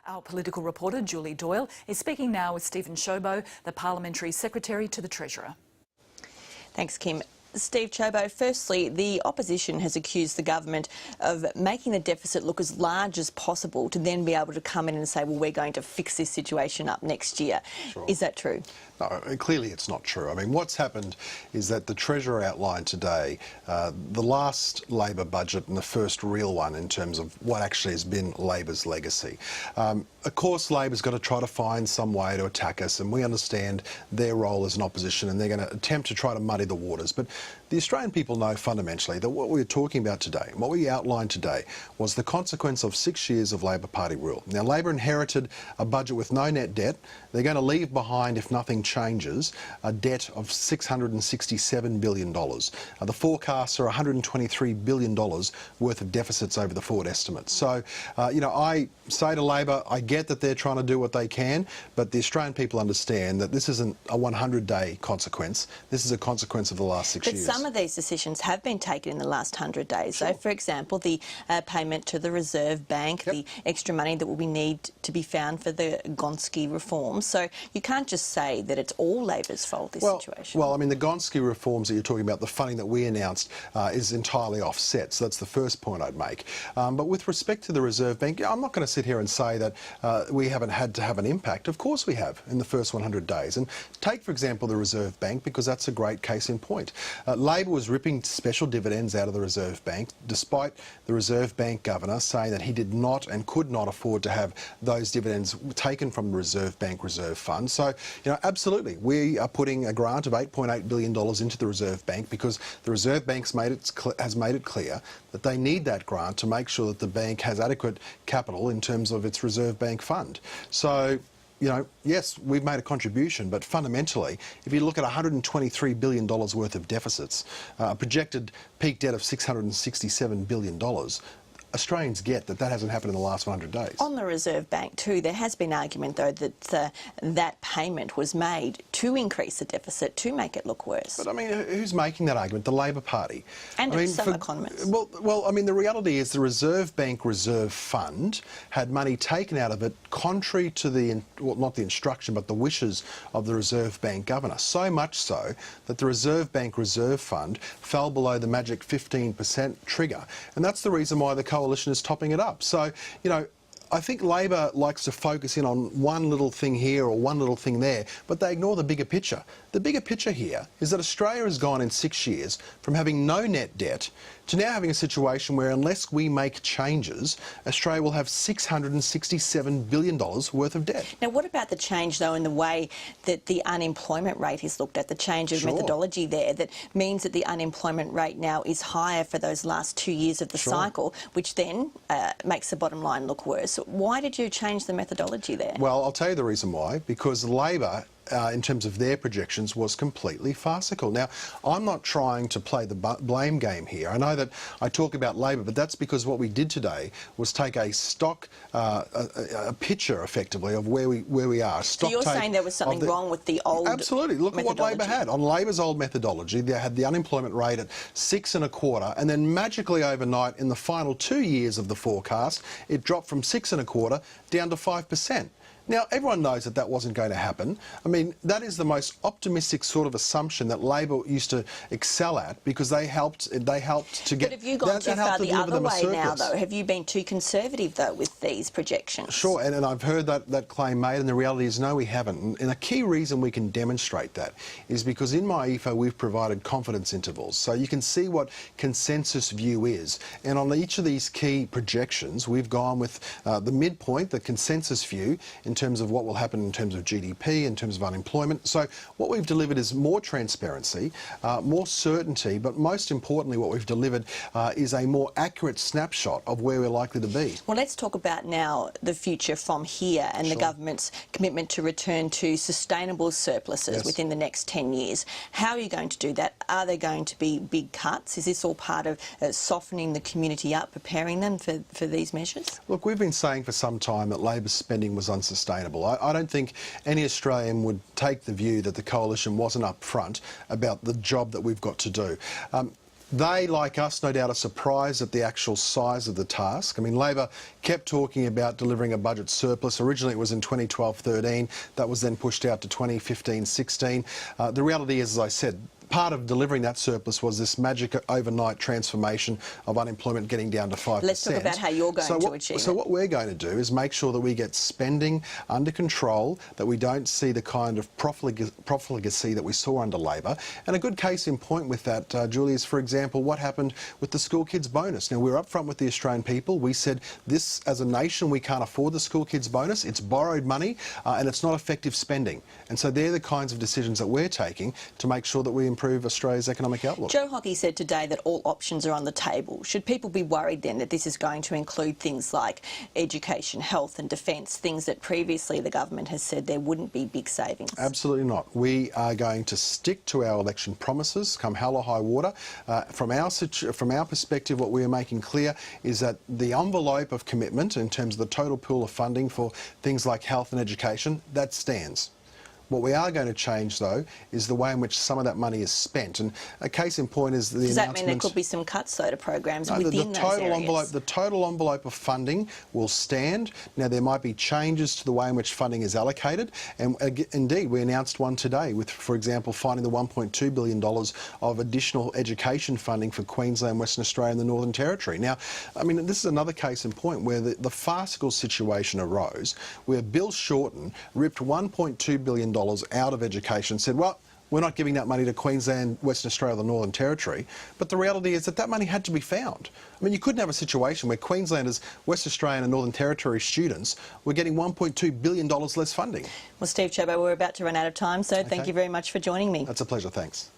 Our political reporter, Julie Doyle, is speaking now with Stephen Ciobo, the Parliamentary Secretary to the Treasurer. Thanks, Kim. Steve Ciobo, firstly, the opposition has accused the government of making the deficit look as large as possible to then be able to come in and say, well, we're going to fix this situation up next year. Sure. Is that true? No, clearly it's not true. I mean, what's happened is that the Treasurer outlined today the last Labor budget and the first real one in terms of what actually has been Labor's legacy. Of course, Labor's got to try to find some way to attack us, and we understand their role as an opposition, and they're going to attempt to try to muddy the waters. But the Australian people know fundamentally that what we're talking about today, what we outlined today, was the consequence of 6 years of Labor Party rule. Now, Labor inherited a budget with no net debt. They're going to leave behind, if nothing changes, a debt of $667 billion. The forecasts are $123 billion worth of deficits over the forward estimates. So, I say to Labor, I get that they're trying to do what they can, but the Australian people understand that this isn't a 100-day consequence. This is a consequence of the last 6 years. But some of these decisions have been taken in the last 100 days. Sure. So, for example, the payment to the Reserve Bank, Yep. the extra money that will be need to be found for the Gonski reforms. So you can't just say that it's all Labor's fault, this situation. Well, I mean, the Gonski reforms that you're talking about, the funding that we announced is entirely offset. So that's the first point I'd make. But with respect to the Reserve Bank, I'm not going to sit here and say that we haven't had to have an impact. Of course we have in the first 100 days. And take, for example, the Reserve Bank, because that's a great case in point. Labor was ripping special dividends out of the Reserve Bank, despite the Reserve Bank governor saying that he did not and could not afford to have those dividends taken from the Reserve Bank Reserve Fund. So, absolutely, we are putting a grant of $8.8 billion into the Reserve Bank because the Reserve Bank has made it clear that they need that grant to make sure that the bank has adequate capital in terms of its Reserve Bank fund. So, yes, we've made a contribution, but fundamentally, if you look at $123 billion worth of deficits, a projected peak debt of $667 billion, Australians get that hasn't happened in the last 100 days. On the Reserve Bank too, there has been argument though that that payment was made to increase the deficit, to make it look worse. But I mean, who's making that argument? The Labor Party. And some economists. Well, I mean, the reality is the Reserve Bank Reserve Fund had money taken out of it contrary to the, well, not the instruction, but the wishes of the Reserve Bank governor. So much so that the Reserve Bank Reserve Fund fell below the magic 15% trigger. And that's the reason why the coalition is topping it up. So, I think Labor likes to focus in on one little thing here or one little thing there, but they ignore the bigger picture. The bigger picture here is that Australia has gone in 6 years from having no net debt to now having a situation where unless we make changes, Australia will have $667 billion worth of debt. Now, what about the change, though, in the way that the unemployment rate is looked at, the change of methodology there that means that the unemployment rate now is higher for those last 2 years of the cycle, which then makes the bottom line look worse? Why did you change the methodology there? Well, I'll tell you the reason why. Because Labor, in terms of their projections, was completely farcical. Now, I'm not trying to play the blame game here. I know that I talk about Labor, but that's because what we did today was take a stock, a picture, effectively, of where we are. So you're saying there was something wrong with the old Absolutely. Look at what Labor had. On Labor's old methodology, they had the unemployment rate at 6.25%, and then magically overnight, in the final 2 years of the forecast, it dropped from 6.25% down to 5%. Now, everyone knows that wasn't going to happen. I mean, that is the most optimistic sort of assumption that Labor used to excel at because they helped to get... But have you gone too far the other way now, though? Have you been too conservative, though, with these projections? Sure, and I've heard that claim made, and the reality is no, we haven't. And a key reason we can demonstrate that is because in MyEFO we've provided confidence intervals, so you can see what consensus view is. And on each of these key projections, we've gone with the midpoint, the consensus view, in terms of what will happen in terms of GDP, in terms of unemployment. So what we've delivered is more transparency, more certainty, but most importantly what we've delivered is a more accurate snapshot of where we're likely to be. Well, let's talk about now the future from here and the government's commitment to return to sustainable surpluses within the next 10 years. How are you going to do that? Are there going to be big cuts? Is this all part of softening the community up, preparing them for these measures? Look, we've been saying for some time that Labor's spending was unsustainable. I don't think any Australian would take the view that the coalition wasn't upfront about the job that we've got to do. They, like us, no doubt are surprised at the actual size of the task. I mean, Labor kept talking about delivering a budget surplus. Originally it was in 2012-13. That was then pushed out to 2015-16. The reality is, as I said, part of delivering that surplus was this magic overnight transformation of unemployment getting down to 5%. Let's talk about how you're going to achieve it. So what we're going to do is make sure that we get spending under control, that we don't see the kind of profligacy that we saw under Labor. And a good case in point with that, Julie, is, for example, what happened with the school kids bonus. Now, we were upfront with the Australian people. We said this, as a nation, we can't afford the school kids bonus. It's borrowed money and it's not effective spending. And so they're the kinds of decisions that we're taking to make sure that we improve Australia's economic outlook. Joe Hockey said today that all options are on the table. Should people be worried then that this is going to include things like education, health and defence, things that previously the government has said there wouldn't be big savings? Absolutely not. We are going to stick to our election promises, come hell or high water. From our perspective, what we are making clear is that the envelope of commitment in terms of the total pool of funding for things like health and education, that stands. What we are going to change, though, is the way in which some of that money is spent. And a case in point is the announcement... Does that mean there could be some cuts, though, to programs within those areas? The total envelope of funding will stand. Now, there might be changes to the way in which funding is allocated. And indeed, we announced one today with, for example, finding the $1.2 billion of additional education funding for Queensland, Western Australia and the Northern Territory. Now, I mean, this is another case in point where the farcical situation arose where Bill Shorten ripped $1.2 billion out of education, said, well, we're not giving that money to Queensland, Western Australia, the Northern Territory. But the reality is that that money had to be found. I mean, you couldn't have a situation where Queenslanders, West Australian and Northern Territory students were getting $1.2 billion less funding. Well, Steve Ciobo, we're about to run out of time, so thank you very much for joining me. That's a pleasure, thanks.